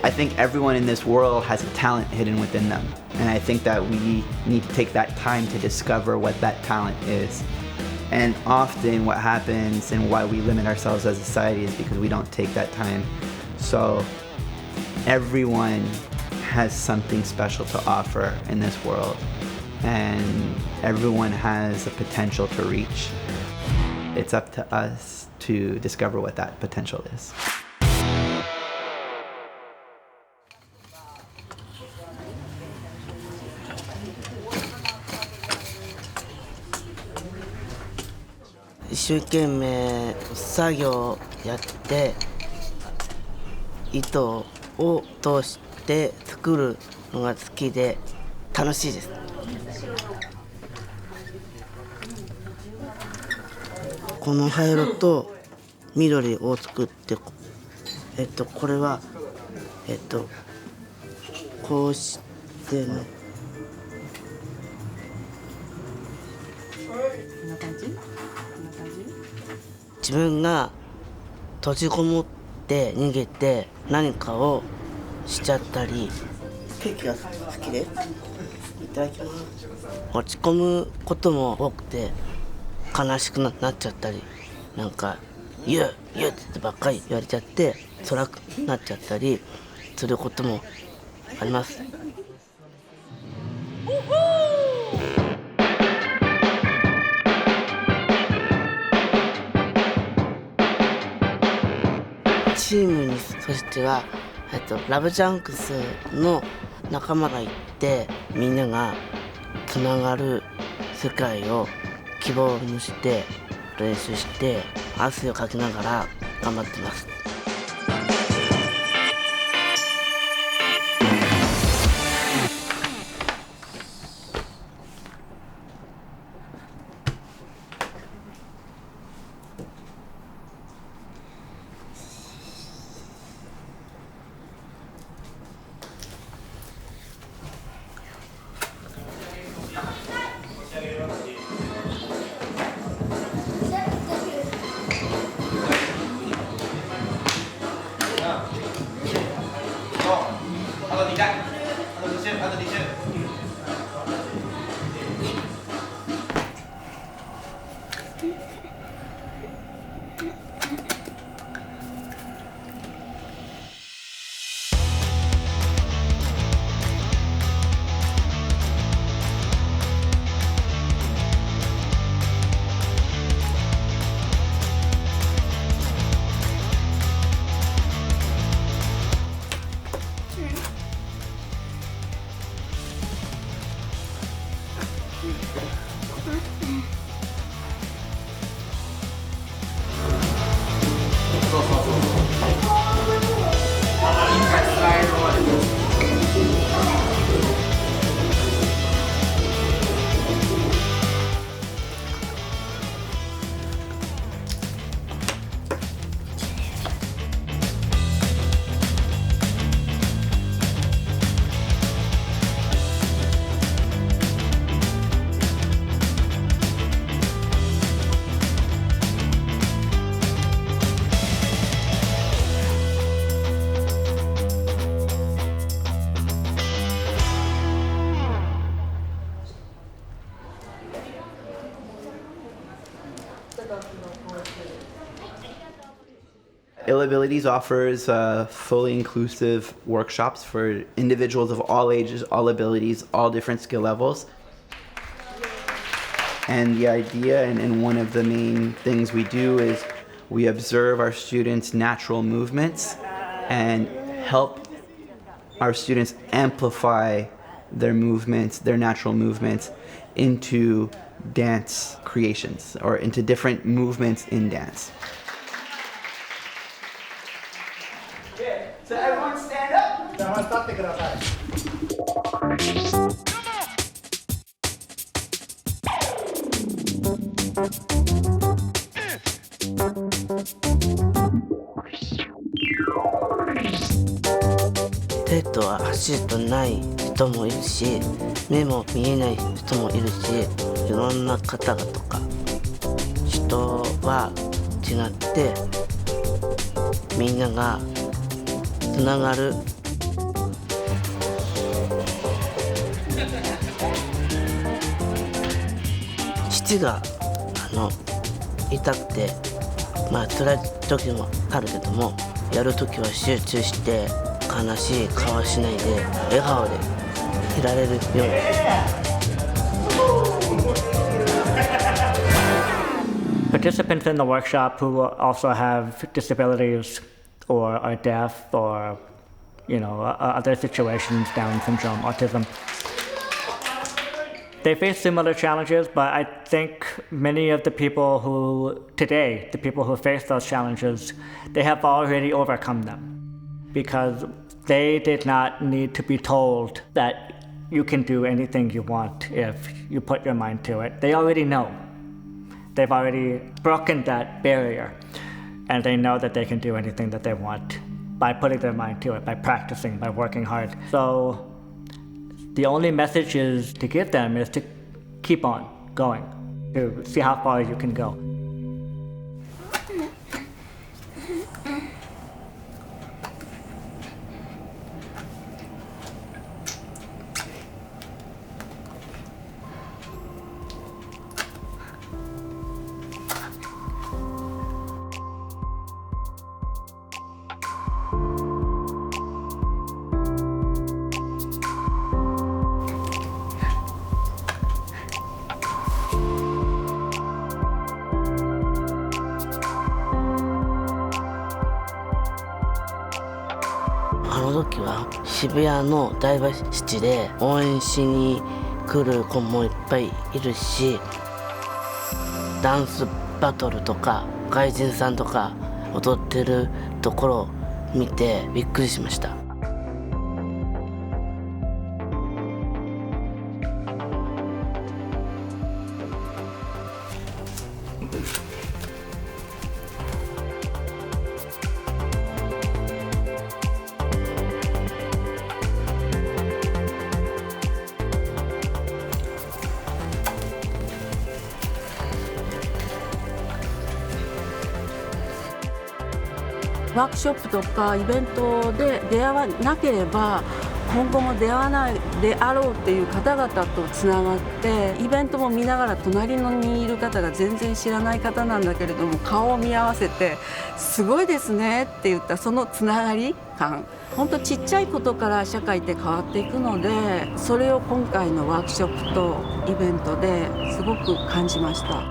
I think everyone in this world has a talent hidden within them. And I think that we need to take that time to discover what that talent is. And often what happens and why we limit ourselves as a society is because we don't take that time. So everyone has something special to offer in this world. And everyone has a potential to reach. It's up to us to discover what that potential is.一生懸命作業やって糸を通して作るのが好きで楽しいです。この灰色と緑を作ってこれはこうしてね。自分が閉じこもって逃げて何かをしちゃったり、ケーキが好きでいただきます。落ち込むことも多くて悲しくなっちゃったり、なんか言うって言ってばっかり言われちゃって辛くなっちゃったりすることもあります。チームにとしてはラブジャンクスの仲間がいて、みんながつながる世界を希望にして練習して汗をかきながら頑張ってます。Ill Abilities offers fully inclusive workshops for individuals of all ages, all abilities, all different skill levels. And the idea and one of the main things we do is we observe our students' natural movements and help our students amplify their movements, their natural movements, into dance creations or into different movements in dance. So everyone stand up. じゃあまず立ってください。手と足とない人もいるし、目も見えない人もいるし、いろんな方々とか人は違ってみんながつながる父が痛くて辛い時もあるけども、やる時は集中して悲しい顔しないで笑顔でいられるように。Participants in the workshop who also have disabilities or are deaf or, other situations, Down syndrome, autism. They face similar challenges, but I think many of the people who face those challenges, they have already overcome them because they did not need to be told that you can do anything you want if you put your mind to it. They already know. They've already broken that barrier, and they know that they can do anything that they want by putting their mind to it, by practicing, by working hard. So the only message is to give them is to keep on going, to see how far you can go.時は渋谷のダイバーシティで応援しに来る子もいっぱいいるし、ダンスバトルとか外人さんとか踊ってるところを見てびっくりしました。ワークショップとかイベントで出会わなければ今後も出会わないであろうっていう方々とつながって、イベントも見ながら隣にいる方が全然知らない方なんだけれども顔を見合わせてすごいですねって言ったそのつながり感、本当ちっちゃいことから社会って変わっていくので、それを今回のワークショップとイベントですごく感じました。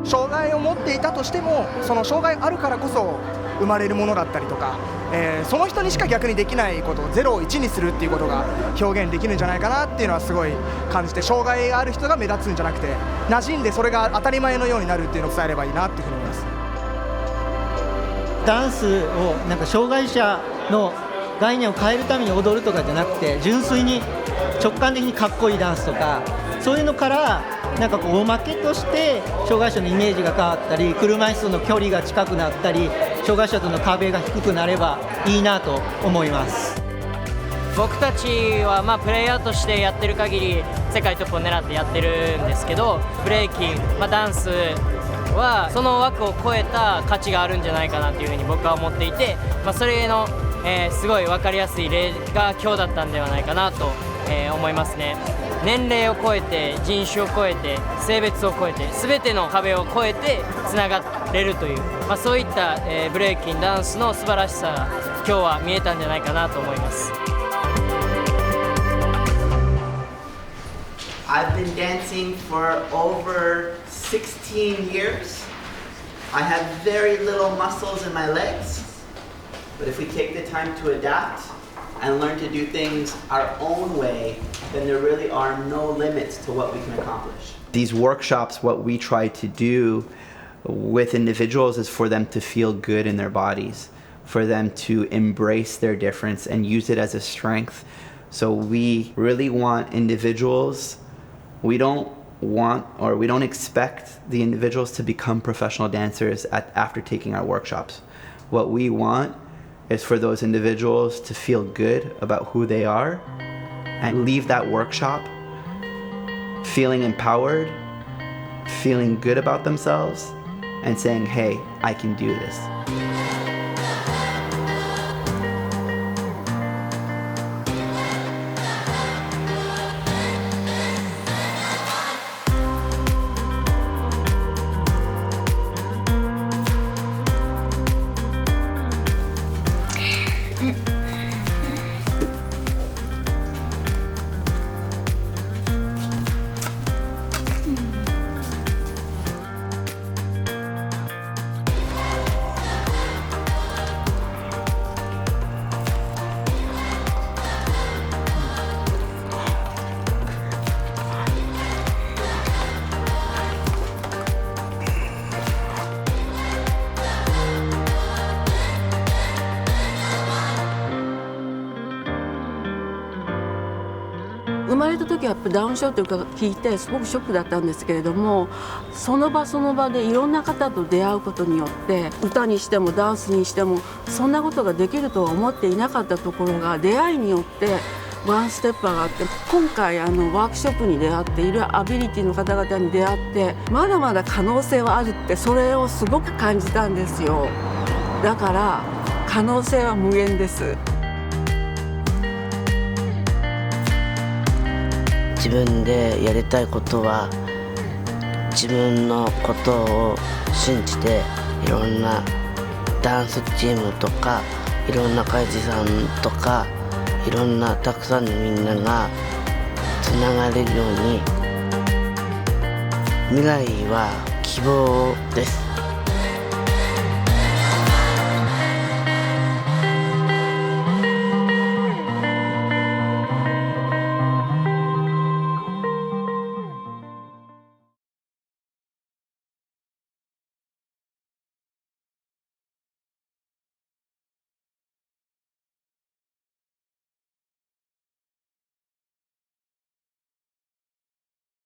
障害を持っていたとしても、その障害あるからこそ生まれるものだったりとか、その人にしか逆にできないことを0を1にするっていうことが表現できるんじゃないかなっていうのはすごい感じて、障害がある人が目立つんじゃなくて馴染んでそれが当たり前のようになるっていうのを伝えればいいなっていうふうに思います。ダンスをなんか障害者の概念を変えるために踊るとかじゃなくて、純粋に直感的にかっこいいダンスとかそういうのからなんかこうおまけとして障害者のイメージが変わったり、車椅子との距離が近くなったり、障害者との壁が低くなればいいなと思います。僕たちはプレイヤーとしてやってる限り世界トップを狙ってやってるんですけど、ブレイキン、ダンスはその枠を超えた価値があるんじゃないかなというふうに僕は思っていて、それの、すごい分かりやすい例が今日だったんではないかなと、思いますね。年齢を超えて、人種を超えて、性別を超えて、全ての壁を越えてつながれるという、そういった、ブレイキンダンスの素晴らしさが今日は見えたんじゃないかなと思います。I've been dancing for over 16 years. I have very little muscles in my legs, but if we take the time to adapt and learn to do things our own way, then there really are no limits to what we can accomplish. These workshops, what we try to do with individuals is for them to feel good in their bodies, for them to embrace their difference and use it as a strength. So we really want individuals, we don't expect the individuals to become professional dancers after taking our workshops. What we want is for those individuals to feel good about who they are and leave that workshop feeling empowered, feeling good about themselves, and saying, hey, I can do this. った時はやっぱダウン症というか聞いてすごくショックだったんですけれども、その場その場でいろんな方と出会うことによって歌にしてもダンスにしてもそんなことができるとは思っていなかったところが出会いによってワンステップ上がって、今回ワークショップに出会っているアビリティの方々に出会ってまだまだ可能性はあるって、それをすごく感じたんですよ。だから可能性は無限です。自分でやりたいことは自分のことを信じて、いろんなダンスチームとかいろんな会社さんとかいろんなたくさんのみんながつながれるように、未来は希望です。